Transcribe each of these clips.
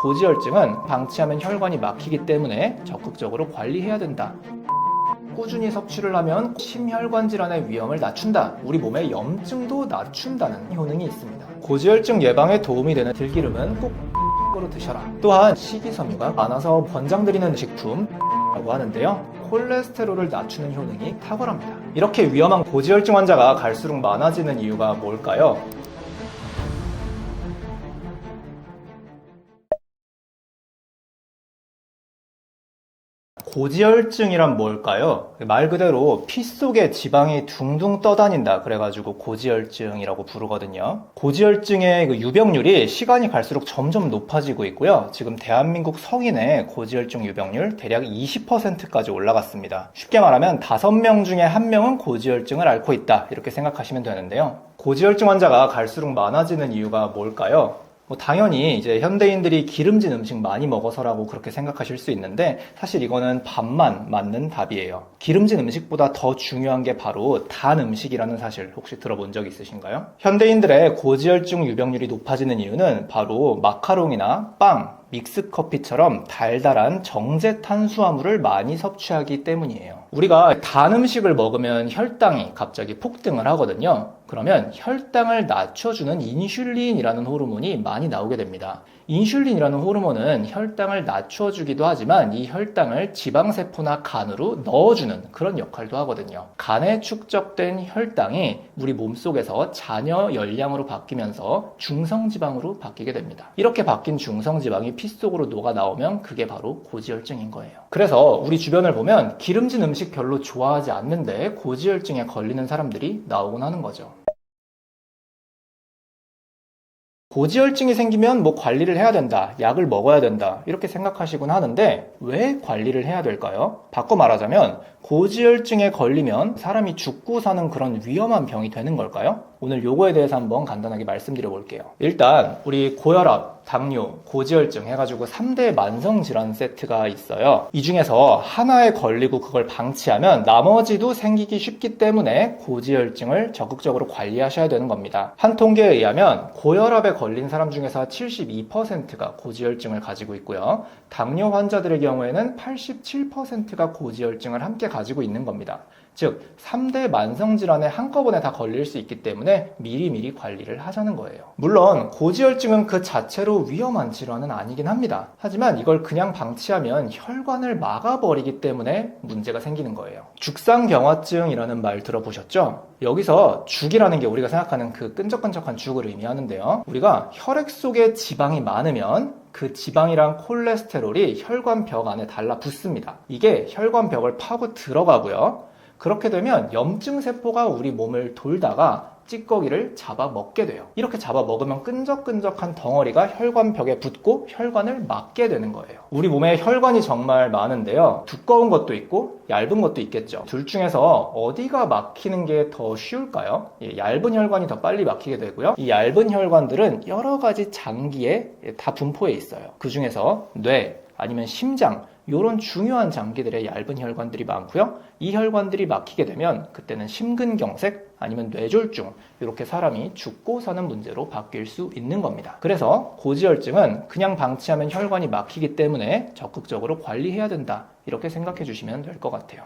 고지혈증은 방치하면 혈관이 막히기 때문에 적극적으로 관리해야 된다. 꾸준히 섭취를 하면 심혈관 질환의 위험을 낮춘다. 우리 몸의 염증도 낮춘다는 효능이 있습니다. 고지혈증 예방에 도움이 되는 들기름은 꼭 으로 드셔라. 또한 식이섬유가 많아서 권장드리는 식품이라고 하는데요. 콜레스테롤을 낮추는 효능이 탁월합니다. 이렇게 위험한 고지혈증 환자가 갈수록 많아지는 이유가 뭘까요? 고지혈증이란 뭘까요? 말 그대로 피 속에 지방이 둥둥 떠다닌다 그래가지고 고지혈증이라고 부르거든요. 고지혈증의 그 유병률이 시간이 갈수록 점점 높아지고 있고요. 지금 대한민국 성인의 고지혈증 유병률 대략 20%까지 올라갔습니다. 쉽게 말하면 5명 중에 1명은 고지혈증을 앓고 있다 이렇게 생각하시면 되는데요. 고지혈증 환자가 갈수록 많아지는 이유가 뭘까요? 당연히 이제 현대인들이 기름진 음식 많이 먹어서라고 그렇게 생각하실 수 있는데 사실 이거는 반만 맞는 답이에요. 기름진 음식보다 더 중요한 게 바로 단 음식이라는 사실 혹시 들어본 적 있으신가요? 현대인들의 고지혈증 유병률이 높아지는 이유는 바로 마카롱이나 빵, 믹스커피처럼 달달한 정제 탄수화물을 많이 섭취하기 때문이에요. 우리가 단 음식을 먹으면 혈당이 갑자기 폭등을 하거든요. 그러면 혈당을 낮춰주는 인슐린이라는 호르몬이 많이 나오게 됩니다. 인슐린이라는 호르몬은 혈당을 낮춰주기도 하지만 이 혈당을 지방세포나 간으로 넣어주는 그런 역할도 하거든요. 간에 축적된 혈당이 우리 몸속에서 잔여 열량으로 바뀌면서 중성지방으로 바뀌게 됩니다. 이렇게 바뀐 중성지방이 피 속으로 녹아 나오면 그게 바로 고지혈증인 거예요. 그래서 우리 주변을 보면 기름진 음식 별로 좋아하지 않는데 고지혈증에 걸리는 사람들이 나오곤 하는 거죠. 고지혈증이 생기면 관리를 해야 된다, 약을 먹어야 된다 이렇게 생각하시곤 하는데 왜 관리를 해야 될까요? 바꿔 말하자면 고지혈증에 걸리면 사람이 죽고 사는 그런 위험한 병이 되는 걸까요? 오늘 요거에 대해서 한번 간단하게 말씀드려 볼게요. 일단 우리 고혈압, 당뇨, 고지혈증 해가지고 3대 만성질환 세트가 있어요. 이 중에서 하나에 걸리고 그걸 방치하면 나머지도 생기기 쉽기 때문에 고지혈증을 적극적으로 관리하셔야 되는 겁니다. 한 통계에 의하면 고혈압에 걸린 사람 중에서 72%가 고지혈증을 가지고 있고요. 당뇨 환자들의 경우에는 87%가 고지혈증을 함께 가지고 있는 겁니다. 즉 3대 만성질환에 한꺼번에 다 걸릴 수 있기 때문에 미리미리 관리를 하자는 거예요. 물론 고지혈증은 그 자체로 위험한 질환은 아니긴 합니다. 하지만 이걸 그냥 방치하면 혈관을 막아버리기 때문에 문제가 생기는 거예요. 죽상경화증이라는 말 들어보셨죠? 여기서 죽이라는 게 우리가 생각하는 그 끈적끈적한 죽을 의미하는데요. 우리가 혈액 속에 지방이 많으면 그 지방이랑 콜레스테롤이 혈관벽 안에 달라붙습니다. 이게 혈관벽을 파고 들어가고요. 그렇게 되면 염증세포가 우리 몸을 돌다가 찌꺼기를 잡아먹게 돼요. 이렇게 잡아먹으면 끈적끈적한 덩어리가 혈관벽에 붙고 혈관을 막게 되는 거예요. 우리 몸에 혈관이 정말 많은데요. 두꺼운 것도 있고 얇은 것도 있겠죠. 둘 중에서 어디가 막히는 게 더 쉬울까요? 얇은 혈관이 더 빨리 막히게 되고요. 이 얇은 혈관들은 여러 가지 장기에 다 분포해 있어요. 그 중에서 뇌, 아니면 심장, 이런 중요한 장기들의 얇은 혈관들이 많고요. 이 혈관들이 막히게 되면 그때는 심근경색 아니면 뇌졸중 이렇게 사람이 죽고 사는 문제로 바뀔 수 있는 겁니다. 그래서 고지혈증은 그냥 방치하면 혈관이 막히기 때문에 적극적으로 관리해야 된다 이렇게 생각해 주시면 될 것 같아요.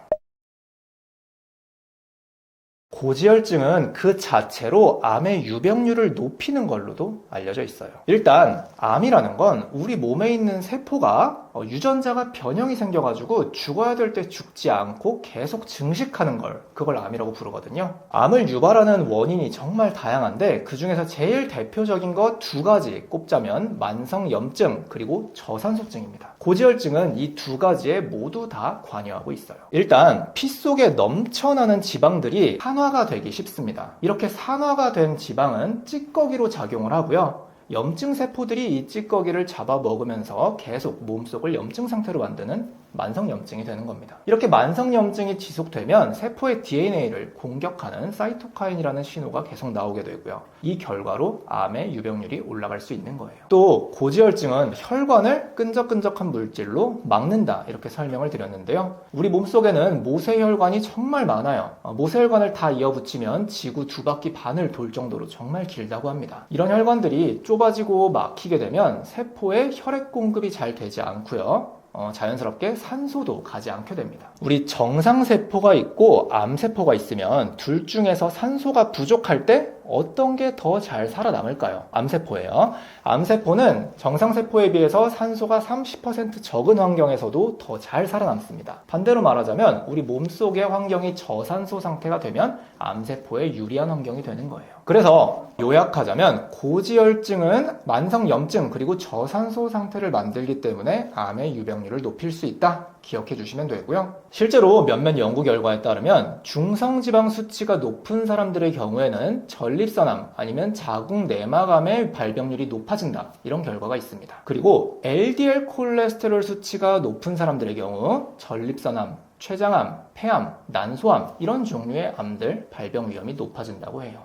고지혈증은 그 자체로 암의 유병률을 높이는 걸로도 알려져 있어요. 일단 암이라는 건 우리 몸에 있는 세포가 유전자가 변형이 생겨가지고 죽어야 될 때 죽지 않고 계속 증식하는 그걸 암이라고 부르거든요. 암을 유발하는 원인이 정말 다양한데 그 중에서 제일 대표적인 거 2가지 꼽자면 만성염증 그리고 저산소증입니다. 고지혈증은 이 2가지에 모두 다 관여하고 있어요. 일단 피 속에 넘쳐나는 지방들이 산화가 되기 쉽습니다. 이렇게 산화가 된 지방은 찌꺼기로 작용을 하고요. 염증 세포들이 이 찌꺼기를 잡아먹으면서 계속 몸속을 염증 상태로 만드는 만성염증이 되는 겁니다. 이렇게 만성염증이 지속되면 세포의 DNA를 공격하는 사이토카인이라는 신호가 계속 나오게 되고요. 이 결과로 암의 유병률이 올라갈 수 있는 거예요. 또 고지혈증은 혈관을 끈적끈적한 물질로 막는다 이렇게 설명을 드렸는데요. 우리 몸속에는 모세혈관이 정말 많아요. 모세혈관을 다 이어붙이면 지구 2바퀴 반을 돌 정도로 정말 길다고 합니다. 이런 혈관들이 좁아지고 막히게 되면 세포에 혈액 공급이 잘 되지 않고요. 자연스럽게 산소도 가지 않게 됩니다. 우리 정상세포가 있고 암세포가 있으면 둘 중에서 산소가 부족할 때 어떤 게 더 잘 살아남을까요? 암세포예요. 암세포는 정상세포에 비해서 산소가 30% 적은 환경에서도 더 잘 살아남습니다. 반대로 말하자면 우리 몸속의 환경이 저산소 상태가 되면 암세포에 유리한 환경이 되는 거예요. 그래서 요약하자면 고지혈증은 만성염증 그리고 저산소 상태를 만들기 때문에 암의 유병률을 높일 수 있다. 기억해 주시면 되고요. 실제로 몇몇 연구 결과에 따르면 중성지방 수치가 높은 사람들의 경우에는 전립선암 아니면 자궁 내막암의 발병률이 높아진다. 이런 결과가 있습니다. 그리고 LDL 콜레스테롤 수치가 높은 사람들의 경우 전립선암, 췌장암, 폐암, 난소암 이런 종류의 암들 발병 위험이 높아진다고 해요.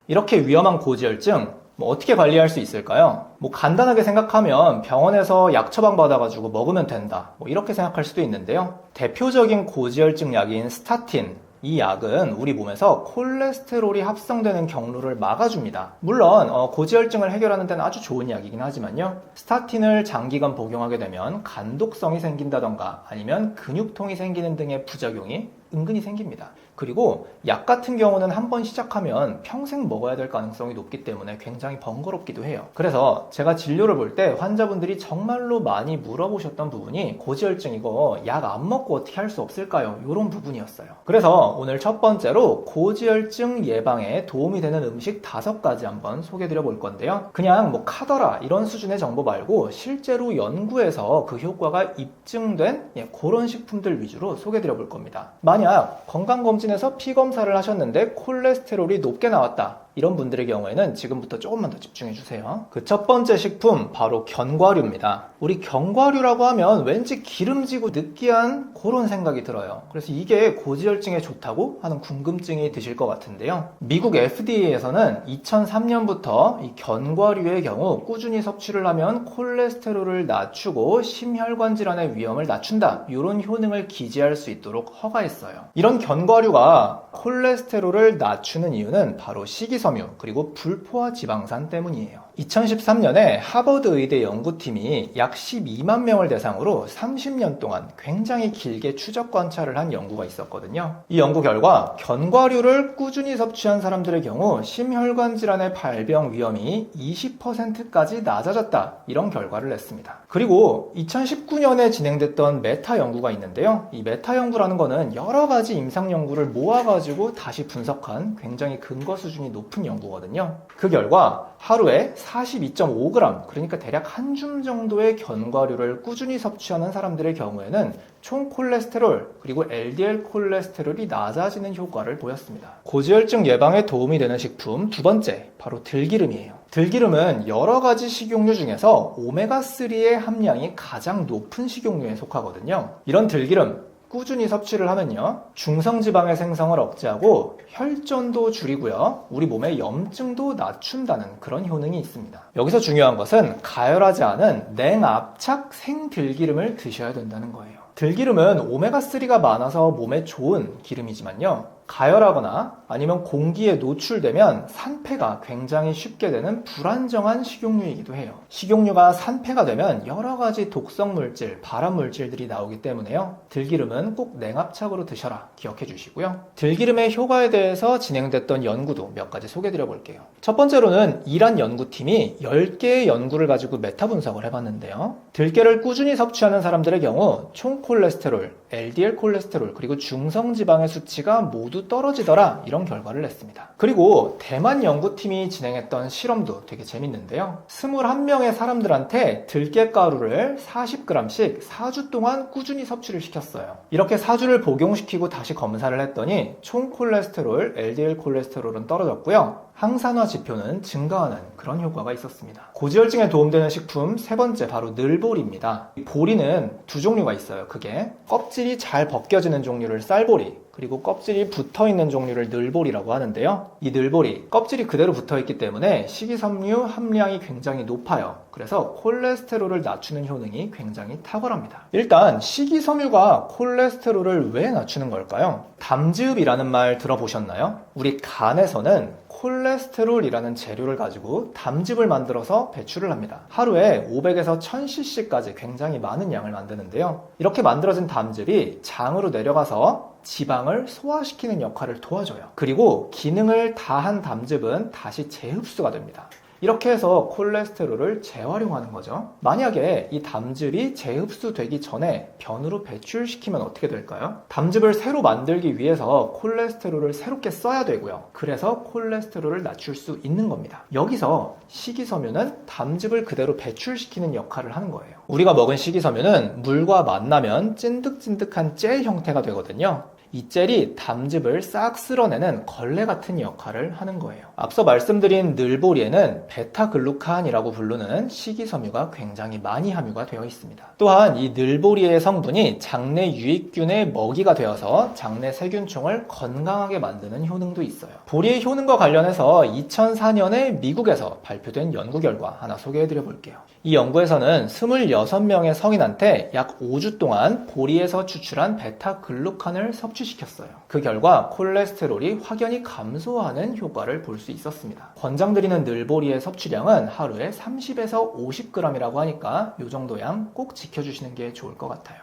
이렇게 위험한 고지혈증 어떻게 관리할 수 있을까요? 간단하게 생각하면 병원에서 약 처방 받아가지고 먹으면 된다. 이렇게 생각할 수도 있는데요. 대표적인 고지혈증 약인 스타틴. 이 약은 우리 몸에서 콜레스테롤이 합성되는 경로를 막아줍니다. 물론 고지혈증을 해결하는 데는 아주 좋은 약이긴 하지만요. 스타틴을 장기간 복용하게 되면 간독성이 생긴다던가 아니면 근육통이 생기는 등의 부작용이 은근히 생깁니다. 그리고 약 같은 경우는 한번 시작하면 평생 먹어야 될 가능성이 높기 때문에 굉장히 번거롭기도 해요. 그래서 제가 진료를 볼 때 환자분들이 정말로 많이 물어보셨던 부분이 고지혈증 이거 약 안 먹고 어떻게 할 수 없을까요? 이런 부분이었어요. 그래서 오늘 첫 번째로 고지혈증 예방에 도움이 되는 음식 5가지 한번 소개해드려 볼 건데요. 그냥 카더라 이런 수준의 정보 말고 실제로 연구에서 그 효과가 입증된 그런 식품들 위주로 소개해드려 볼 겁니다. 만약 건강검진에서 피검사를 하셨는데 콜레스테롤이 높게 나왔다. 이런 분들의 경우에는 지금부터 조금만 더 집중해 주세요. 그 첫 번째 식품 바로 견과류입니다. 우리 견과류라고 하면 왠지 기름지고 느끼한 그런 생각이 들어요. 그래서 이게 고지혈증에 좋다고 하는 궁금증이 드실 것 같은데요. 미국 FDA에서는 2003년부터 이 견과류의 경우 꾸준히 섭취를 하면 콜레스테롤을 낮추고 심혈관 질환의 위험을 낮춘다. 이런 효능을 기재할 수 있도록 허가했어요. 이런 견과류가 콜레스테롤을 낮추는 이유는 바로 식이섬유 그리고 불포화 지방산 때문이에요. 2013년에 하버드 의대 연구팀이 약 12만 명을 대상으로 30년 동안 굉장히 길게 추적 관찰을 한 연구가 있었거든요. 이 연구 결과 견과류를 꾸준히 섭취한 사람들의 경우 심혈관 질환의 발병 위험이 20%까지 낮아졌다. 이런 결과를 냈습니다. 그리고 2019년에 진행됐던 메타 연구가 있는데요. 이 메타 연구라는 거는 여러 가지 임상 연구를 모아가지고 다시 분석한 굉장히 근거 수준이 높은 연구거든요. 그 결과 하루에 42.5g, 그러니까 대략 한 줌 정도의 견과류를 꾸준히 섭취하는 사람들의 경우에는 총 콜레스테롤 그리고 LDL 콜레스테롤이 낮아지는 효과를 보였습니다. 고지혈증 예방에 도움이 되는 식품 2번째, 바로 들기름이에요. 들기름은 여러 가지 식용유 중에서 오메가3의 함량이 가장 높은 식용유에 속하거든요. 이런 들기름 꾸준히 섭취를 하면요, 중성지방의 생성을 억제하고 혈전도 줄이고요, 우리 몸의 염증도 낮춘다는 그런 효능이 있습니다. 여기서 중요한 것은 가열하지 않은 냉압착 생들기름을 드셔야 된다는 거예요. 들기름은 오메가3가 많아서 몸에 좋은 기름이지만요, 가열하거나 아니면 공기에 노출되면 산패가 굉장히 쉽게 되는 불안정한 식용유이기도 해요. 식용유가 산패가 되면 여러 가지 독성 물질, 발암 물질들이 나오기 때문에요. 들기름은 꼭 냉압착으로 드셔라 기억해 주시고요. 들기름의 효과에 대해서 진행됐던 연구도 몇 가지 소개해 드려 볼게요. 첫 번째로는 이란 연구팀이 10개의 연구를 가지고 메타 분석을 해봤는데요. 들깨를 꾸준히 섭취하는 사람들의 경우 총 콜레스테롤, LDL 콜레스테롤 그리고 중성지방의 수치가 모두 떨어지더라, 이런 결과를 냈습니다. 그리고 대만 연구팀이 진행했던 실험도 되게 재밌는데요. 21명의 사람들한테 들깨가루를 40g씩 4주 동안 꾸준히 섭취를 시켰어요. 이렇게 4주를 복용시키고 다시 검사를 했더니 총 콜레스테롤, LDL 콜레스테롤은 떨어졌고요. 항산화 지표는 증가하는 그런 효과가 있었습니다. 고지혈증에 도움되는 식품 세 번째, 바로 늘보리입니다. 보리는 두 종류가 있어요. 그게 껍질이 잘 벗겨지는 종류를 쌀보리, 그리고 껍질이 붙어있는 종류를 늘보리라고 하는데요. 이 늘보리, 껍질이 그대로 붙어있기 때문에 식이섬유 함량이 굉장히 높아요. 그래서 콜레스테롤을 낮추는 효능이 굉장히 탁월합니다. 일단 식이섬유가 콜레스테롤을 왜 낮추는 걸까요? 담즙이라는 말 들어보셨나요? 우리 간에서는 콜레스테롤이라는 재료를 가지고 담즙을 만들어서 배출을 합니다. 하루에 500에서 1000cc까지 굉장히 많은 양을 만드는데요. 이렇게 만들어진 담즙이 장으로 내려가서 지방을 소화시키는 역할을 도와줘요. 그리고 기능을 다한 담즙은 다시 재흡수가 됩니다. 이렇게 해서 콜레스테롤을 재활용하는 거죠. 만약에 이 담즙이 재흡수되기 전에 변으로 배출시키면 어떻게 될까요? 담즙을 새로 만들기 위해서 콜레스테롤을 새롭게 써야 되고요. 그래서 콜레스테롤을 낮출 수 있는 겁니다. 여기서 식이섬유는 담즙을 그대로 배출시키는 역할을 하는 거예요. 우리가 먹은 식이섬유는 물과 만나면 찐득찐득한 젤 형태가 되거든요. 이 젤이 담즙을 싹 쓸어내는 걸레 같은 역할을 하는 거예요. 앞서 말씀드린 늘보리에는 베타글루칸이라고 부르는 식이섬유가 굉장히 많이 함유가 되어 있습니다. 또한 이 늘보리의 성분이 장내 유익균의 먹이가 되어서 장내 세균총을 건강하게 만드는 효능도 있어요. 보리의 효능과 관련해서 2004년에 미국에서 발표된 연구 결과 하나 소개해드려 볼게요. 이 연구에서는 26명의 성인한테 약 5주 동안 보리에서 추출한 베타글루칸을 섭취시켰어요. 그 결과 콜레스테롤이 확연히 감소하는 효과를 볼 수 있었습니다. 권장드리는 늘보리의 섭취량은 하루에 30에서 50g이라고 하니까 이 정도 양 꼭 지켜주시는 게 좋을 것 같아요.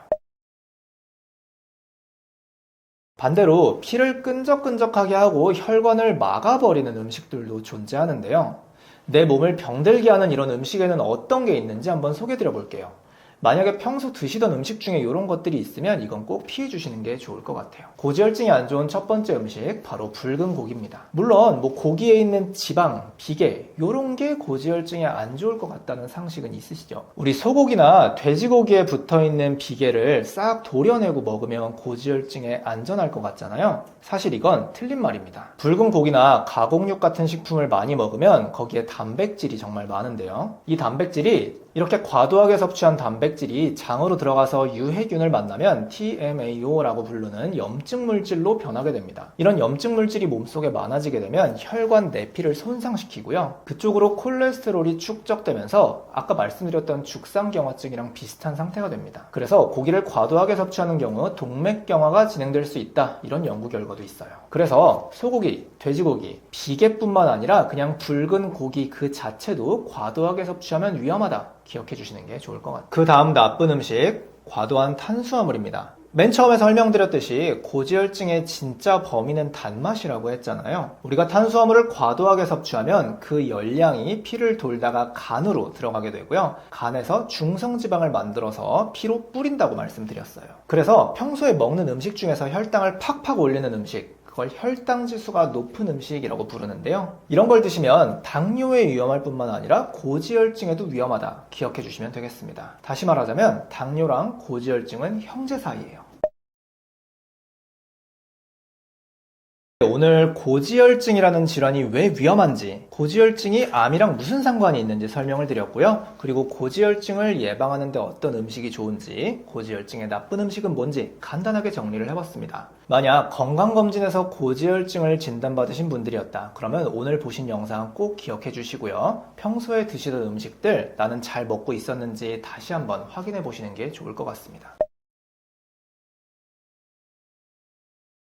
반대로 피를 끈적끈적하게 하고 혈관을 막아버리는 음식들도 존재하는데요. 내 몸을 병들게 하는 이런 음식에는 어떤 게 있는지 한번 소개해드려 볼게요. 만약에 평소 드시던 음식 중에 이런 것들이 있으면 이건 꼭 피해 주시는 게 좋을 것 같아요. 고지혈증이 안 좋은 첫 번째 음식, 바로 붉은 고기입니다. 물론 고기에 있는 지방, 비계 이런 게 고지혈증에 안 좋을 것 같다는 상식은 있으시죠? 우리 소고기나 돼지고기에 붙어있는 비계를 싹 도려내고 먹으면 고지혈증에 안전할 것 같잖아요. 사실 이건 틀린 말입니다. 붉은 고기나 가공육 같은 식품을 많이 먹으면 거기에 단백질이 정말 많은데요. 이 단백질이 이렇게 과도하게 섭취한 단백질이 장으로 들어가서 유해균을 만나면 TMAO라고 부르는 염증 물질로 변하게 됩니다. 이런 염증 물질이 몸속에 많아지게 되면 혈관 내피를 손상시키고요. 그쪽으로 콜레스테롤이 축적되면서 아까 말씀드렸던 죽상경화증이랑 비슷한 상태가 됩니다. 그래서 고기를 과도하게 섭취하는 경우 동맥경화가 진행될 수 있다, 이런 연구 결과도 있어요. 그래서 소고기, 돼지고기, 비계뿐만 아니라 그냥 붉은 고기 그 자체도 과도하게 섭취하면 위험하다, 기억해 주시는 게 좋을 것 같아요. 그 다음 나쁜 음식, 과도한 탄수화물입니다. 맨 처음에 설명드렸듯이 고지혈증의 진짜 범인은 단맛이라고 했잖아요. 우리가 탄수화물을 과도하게 섭취하면 그 열량이 피를 돌다가 간으로 들어가게 되고요. 간에서 중성지방을 만들어서 피로 뿌린다고 말씀드렸어요. 그래서 평소에 먹는 음식 중에서 혈당을 팍팍 올리는 음식, 그걸 혈당 지수가 높은 음식이라고 부르는데요. 이런 걸 드시면 당뇨에 위험할 뿐만 아니라 고지혈증에도 위험하다, 기억해 주시면 되겠습니다. 다시 말하자면 당뇨랑 고지혈증은 형제 사이예요. 오늘 고지혈증이라는 질환이 왜 위험한지, 고지혈증이 암이랑 무슨 상관이 있는지 설명을 드렸고요. 그리고 고지혈증을 예방하는 데 어떤 음식이 좋은지, 고지혈증의 나쁜 음식은 뭔지 간단하게 정리를 해봤습니다. 만약 건강검진에서 고지혈증을 진단받으신 분들이었다, 그러면 오늘 보신 영상 꼭 기억해 주시고요. 평소에 드시던 음식들 나는 잘 먹고 있었는지 다시 한번 확인해 보시는 게 좋을 것 같습니다.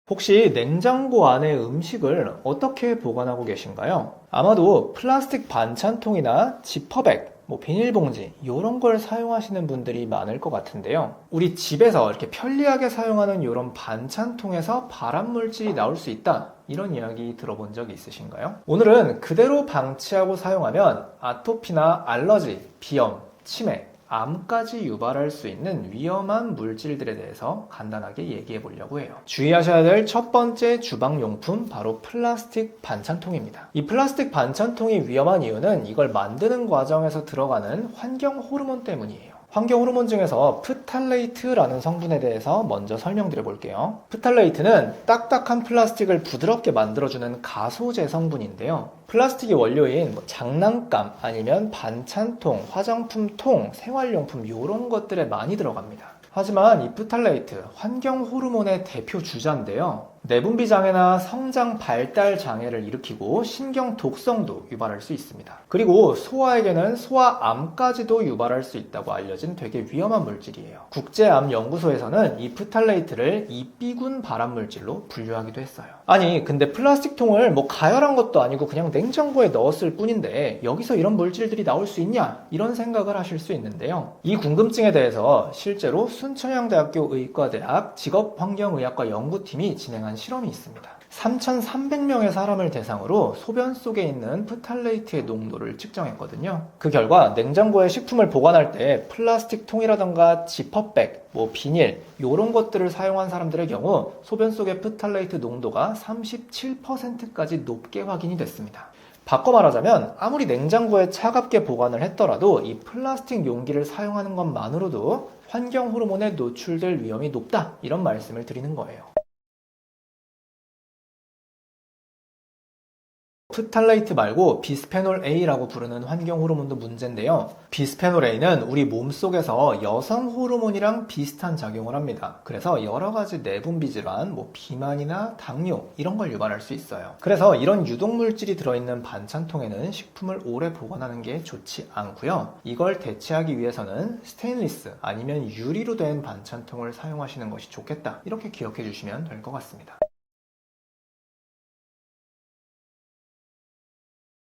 혹시 냉장고 안에 음식을 어떻게 보관하고 계신가요? 아마도 플라스틱 반찬통이나 지퍼백, 비닐봉지 이런 걸 사용하시는 분들이 많을 것 같은데요. 우리 집에서 이렇게 편리하게 사용하는 이런 반찬통에서 발암물질이 나올 수 있다, 이런 이야기 들어본 적 있으신가요? 오늘은 그대로 방치하고 사용하면 아토피나 알러지, 비염, 치매, 암까지 유발할 수 있는 위험한 물질들에 대해서 간단하게 얘기해 보려고 해요. 주의하셔야 될 첫 번째 주방용품, 바로 플라스틱 반찬통입니다. 이 플라스틱 반찬통이 위험한 이유는 이걸 만드는 과정에서 들어가는 환경 호르몬 때문이에요. 환경 호르몬 중에서 프탈레이트라는 성분에 대해서 먼저 설명드려 볼게요. 프탈레이트는 딱딱한 플라스틱을 부드럽게 만들어주는 가소제 성분인데요. 플라스틱의 원료인 장난감 아니면 반찬통, 화장품통, 생활용품 이런 것들에 많이 들어갑니다. 하지만 이 프탈레이트, 환경 호르몬의 대표 주자인데요. 내분비 장애나 성장 발달 장애를 일으키고 신경 독성도 유발할 수 있습니다. 그리고 소아에게는 소아암까지도 유발할 수 있다고 알려진 되게 위험한 물질이에요. 국제암연구소에서는 이 프탈레이트를 이비군 발암물질로 분류하기도 했어요. 아니, 근데 플라스틱통을 가열한 것도 아니고 그냥 냉장고에 넣었을 뿐인데 여기서 이런 물질들이 나올 수 있냐? 이런 생각을 하실 수 있는데요. 이 궁금증에 대해서 실제로 순천향대학교 의과대학 직업환경의학과 연구팀이 진행한 실험이 있습니다. 3,300명의 사람을 대상으로 소변 속에 있는 프탈레이트의 농도를 측정했거든요. 그 결과 냉장고에 식품을 보관할 때 플라스틱 통이라던가 지퍼백, 비닐 이런 것들을 사용한 사람들의 경우 소변 속의 프탈레이트 농도가 37%까지 높게 확인이 됐습니다. 바꿔 말하자면 아무리 냉장고에 차갑게 보관을 했더라도 이 플라스틱 용기를 사용하는 것만으로도 환경 호르몬에 노출될 위험이 높다, 이런 말씀을 드리는 거예요. 프탈레이트 말고 비스페놀 A라고 부르는 환경 호르몬도 문제인데요. 비스페놀 A는 우리 몸속에서 여성 호르몬이랑 비슷한 작용을 합니다. 그래서 여러 가지 내분비 질환, 비만이나 당뇨 이런 걸 유발할 수 있어요. 그래서 이런 유독물질이 들어있는 반찬통에는 식품을 오래 보관하는 게 좋지 않고요. 이걸 대체하기 위해서는 스테인리스 아니면 유리로 된 반찬통을 사용하시는 것이 좋겠다, 이렇게 기억해 주시면 될 것 같습니다.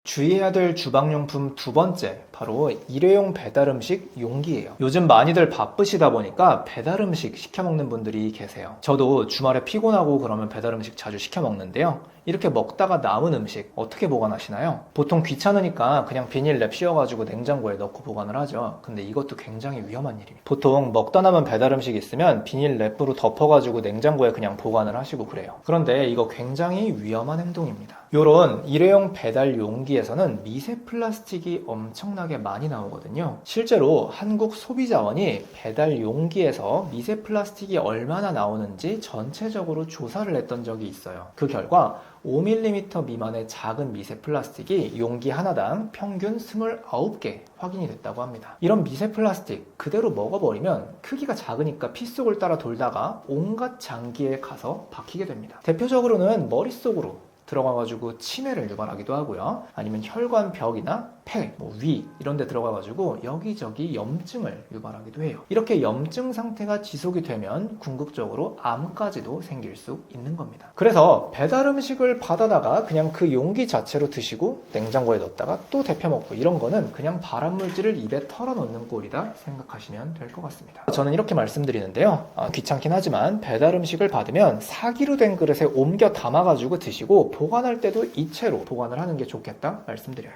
주의해야 될 주방용품 두 번째, 바로 일회용 배달음식 용기예요. 요즘 많이들 바쁘시다 보니까 배달음식 시켜 먹는 분들이 계세요. 저도 주말에 피곤하고 그러면 배달음식 자주 시켜 먹는데요. 이렇게 먹다가 남은 음식 어떻게 보관하시나요? 보통 귀찮으니까 그냥 비닐랩 씌워가지고 냉장고에 넣고 보관을 하죠. 근데 이것도 굉장히 위험한 일입니다. 보통 먹다 남은 배달음식 있으면 비닐랩으로 덮어가지고 냉장고에 그냥 보관을 하시고 그래요. 그런데 이거 굉장히 위험한 행동입니다. 요런 일회용 배달 용기에서는 미세 플라스틱이 엄청나게 많이 나오거든요. 실제로 한국 소비자원이 배달 용기에서 미세 플라스틱이 얼마나 나오는지 전체적으로 조사를 했던 적이 있어요. 그 결과 5mm 미만의 작은 미세 플라스틱이 용기 하나당 평균 29개 확인이 됐다고 합니다. 이런 미세 플라스틱 그대로 먹어버리면 크기가 작으니까 피 속을 따라 돌다가 온갖 장기에 가서 박히게 됩니다. 대표적으로는 머릿속으로 들어가가지고 치매를 유발하기도 하고요. 아니면 혈관벽이나 폐, 위 이런 데 들어가가지고 여기저기 염증을 유발하기도 해요. 이렇게 염증 상태가 지속이 되면 궁극적으로 암까지도 생길 수 있는 겁니다. 그래서 배달 음식을 받아다가 그냥 그 용기 자체로 드시고 냉장고에 넣었다가 또 데펴 먹고 이런 거는 그냥 발암물질을 입에 털어넣는 꼴이다 생각하시면 될 것 같습니다. 저는 이렇게 말씀드리는데요. 귀찮긴 하지만 배달 음식을 받으면 사기로 된 그릇에 옮겨 담아가지고 드시고 보관할 때도 이 채로 보관을 하는 게 좋겠다 말씀드려요.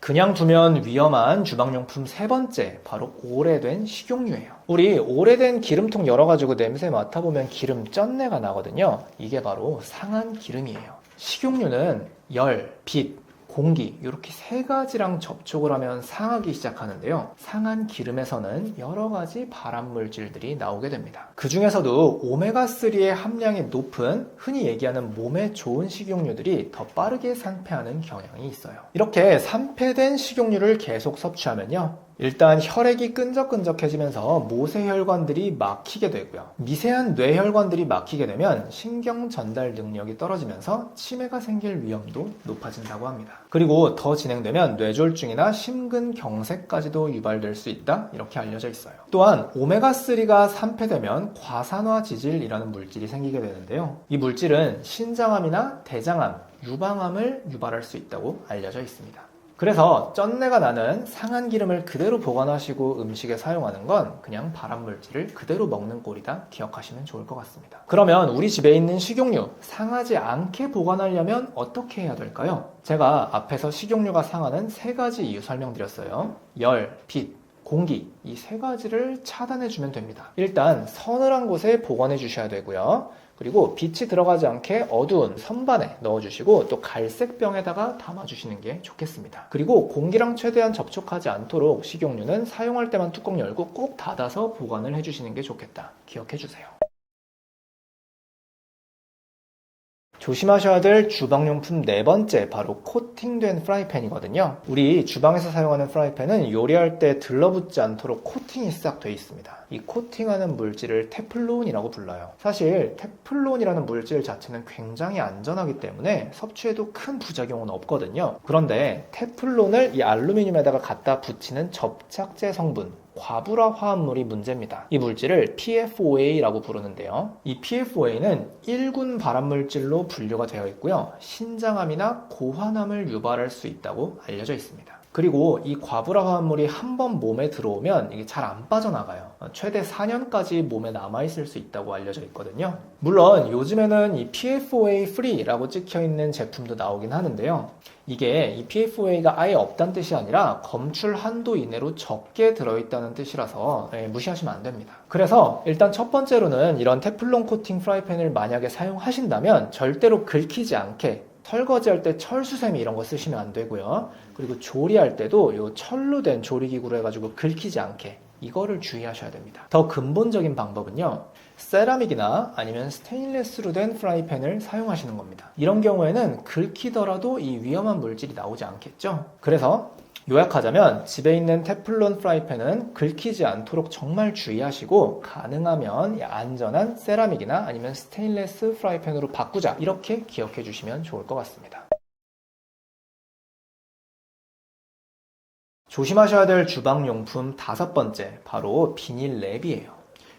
그냥 두면 위험한 주방용품 세 번째, 바로 오래된 식용유예요. 우리 오래된 기름통 열어가지고 냄새 맡아보면 기름 쩐내가 나거든요. 이게 바로 상한 기름이에요. 식용유는 열, 빛, 공기 이렇게 세 가지랑 접촉을 하면 상하기 시작하는데요. 상한 기름에서는 여러 가지 발암물질들이 나오게 됩니다. 그 중에서도 오메가3의 함량이 높은 흔히 얘기하는 몸에 좋은 식용유들이 더 빠르게 산패하는 경향이 있어요. 이렇게 산패된 식용유를 계속 섭취하면요. 일단 혈액이 끈적끈적해지면서 모세혈관들이 막히게 되고요. 미세한 뇌혈관들이 막히게 되면 신경 전달 능력이 떨어지면서 치매가 생길 위험도 높아진다고 합니다. 그리고 더 진행되면 뇌졸중이나 심근경색까지도 유발될 수 있다, 이렇게 알려져 있어요. 또한 오메가3가 산패되면 과산화지질이라는 물질이 생기게 되는데요. 이 물질은 신장암이나 대장암, 유방암을 유발할 수 있다고 알려져 있습니다. 그래서 쩐내가 나는 상한 기름을 그대로 보관하시고 음식에 사용하는 건 그냥 발암물질을 그대로 먹는 꼴이다 기억하시면 좋을 것 같습니다. 그러면 우리 집에 있는 식용유 상하지 않게 보관하려면 어떻게 해야 될까요? 제가 앞에서 식용유가 상하는 세 가지 이유 설명드렸어요. 열, 빛, 공기 이 세 가지를 차단해 주면 됩니다. 일단 서늘한 곳에 보관해 주셔야 되고요. 그리고 빛이 들어가지 않게 어두운 선반에 넣어주시고 또 갈색 병에다가 담아주시는 게 좋겠습니다. 그리고 공기랑 최대한 접촉하지 않도록 식용유는 사용할 때만 뚜껑 열고 꼭 닫아서 보관을 해주시는 게 좋겠다. 기억해주세요. 조심하셔야 될 주방용품 네 번째, 바로 코팅된 프라이팬이거든요. 우리 주방에서 사용하는 프라이팬은 요리할 때 들러붙지 않도록 코팅이 싹 돼 있습니다. 이 코팅하는 물질을 테플론이라고 불러요. 사실 테플론이라는 물질 자체는 굉장히 안전하기 때문에 섭취해도 큰 부작용은 없거든요. 그런데 테플론을 이 알루미늄에다가 갖다 붙이는 접착제 성분, 과불화 화합물이 문제입니다. 이 물질을 PFOA라고 부르는데요. 이 PFOA는 1군 발암물질로 분류가 되어 있고요. 신장암이나 고환암을 유발할 수 있다고 알려져 있습니다. 그리고 이 과불화 화합물이 한번 몸에 들어오면 이게 잘 안 빠져나가요. 최대 4년까지 몸에 남아있을 수 있다고 알려져 있거든요. 물론 요즘에는 이 PFOA free라고 찍혀있는 제품도 나오긴 하는데요. 이게 이 PFOA가 아예 없다는 뜻이 아니라 검출 한도 이내로 적게 들어있다는 뜻이라서 무시하시면 안 됩니다. 그래서 일단 첫 번째로는 이런 테플론 코팅 프라이팬을 만약에 사용하신다면 절대로 긁히지 않게, 설거지할 때 철수세미 이런 거 쓰시면 안 되고요. 그리고 조리할 때도 이 철로 된 조리기구로 해가지고 긁히지 않게, 이거를 주의하셔야 됩니다. 더 근본적인 방법은요, 세라믹이나 아니면 스테인리스로 된 프라이팬을 사용하시는 겁니다. 이런 경우에는 긁히더라도 이 위험한 물질이 나오지 않겠죠. 그래서 요약하자면 집에 있는 테플론 프라이팬은 긁히지 않도록 정말 주의하시고, 가능하면 안전한 세라믹이나 아니면 스테인리스 프라이팬으로 바꾸자, 이렇게 기억해 주시면 좋을 것 같습니다. 조심하셔야 될 주방용품 다섯 번째, 바로 비닐랩이에요.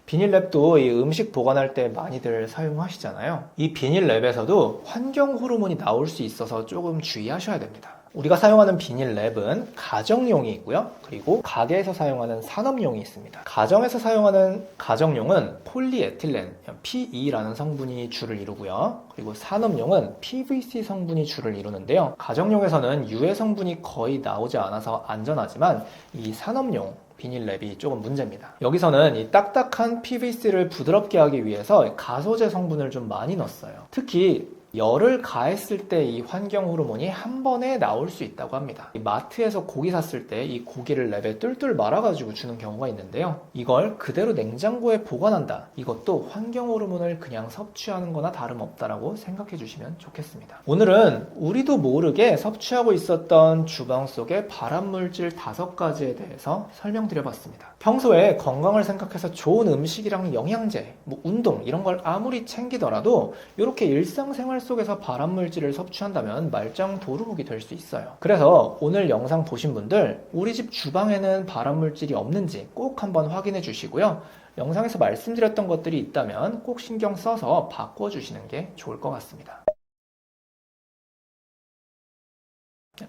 비닐랩도 이 음식 보관할 때 많이들 사용하시잖아요. 이 비닐랩에서도 환경 호르몬이 나올 수 있어서 조금 주의하셔야 됩니다. 우리가 사용하는 비닐랩은 가정용이 있고요. 그리고 가게에서 사용하는 산업용이 있습니다. 가정에서 사용하는 가정용은 폴리에틸렌, PE라는 성분이 주를 이루고요. 그리고 산업용은 PVC 성분이 주를 이루는데요. 가정용에서는 유해 성분이 거의 나오지 않아서 안전하지만 이 산업용 비닐랩이 조금 문제입니다. 여기서는 이 딱딱한 PVC를 부드럽게 하기 위해서 가소제 성분을 좀 많이 넣었어요. 특히 열을 가했을 때 이 환경 호르몬이 한 번에 나올 수 있다고 합니다. 마트에서 고기 샀을 때 이 고기를 랩에 뚫뚫 말아가지고 주는 경우가 있는데요. 이걸 그대로 냉장고에 보관한다. 이것도 환경 호르몬을 그냥 섭취하는 거나 다름없다라고 생각해 주시면 좋겠습니다. 오늘은 우리도 모르게 섭취하고 있었던 주방 속의 발암물질 5가지에 대해서 설명드려봤습니다. 평소에 건강을 생각해서 좋은 음식이랑 영양제, 운동 이런 걸 아무리 챙기더라도 이렇게 일상생활 속에서 발암물질을 섭취한다면 말짱 도루묵이 될 수 있어요. 그래서 오늘 영상 보신 분들, 우리 집 주방에는 발암물질이 없는지 꼭 한번 확인해 주시고요. 영상에서 말씀드렸던 것들이 있다면 꼭 신경 써서 바꿔주시는 게 좋을 것 같습니다.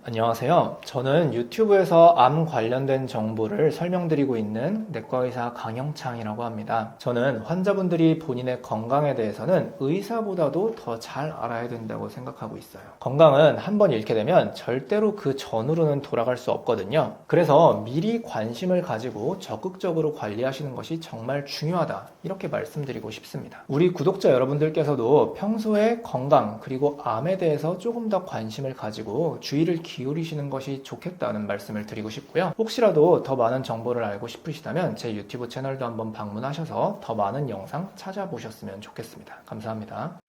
안녕하세요. 저는 유튜브에서 암 관련된 정보를 설명드리고 있는 내과의사 강영창이라고 합니다. 저는 환자분들이 본인의 건강에 대해서는 의사보다도 더 잘 알아야 된다고 생각하고 있어요. 건강은 한번 잃게 되면 절대로 그 전으로는 돌아갈 수 없거든요. 그래서 미리 관심을 가지고 적극적으로 관리하시는 것이 정말 중요하다, 이렇게 말씀드리고 싶습니다. 우리 구독자 여러분들께서도 평소에 건강 그리고 암에 대해서 조금 더 관심을 가지고 주의를 기울이시는 것이 좋겠다는 말씀을 드리고 싶고요. 혹시라도 더 많은 정보를 알고 싶으시다면 제 유튜브 채널도 한번 방문하셔서 더 많은 영상 찾아보셨으면 좋겠습니다. 감사합니다.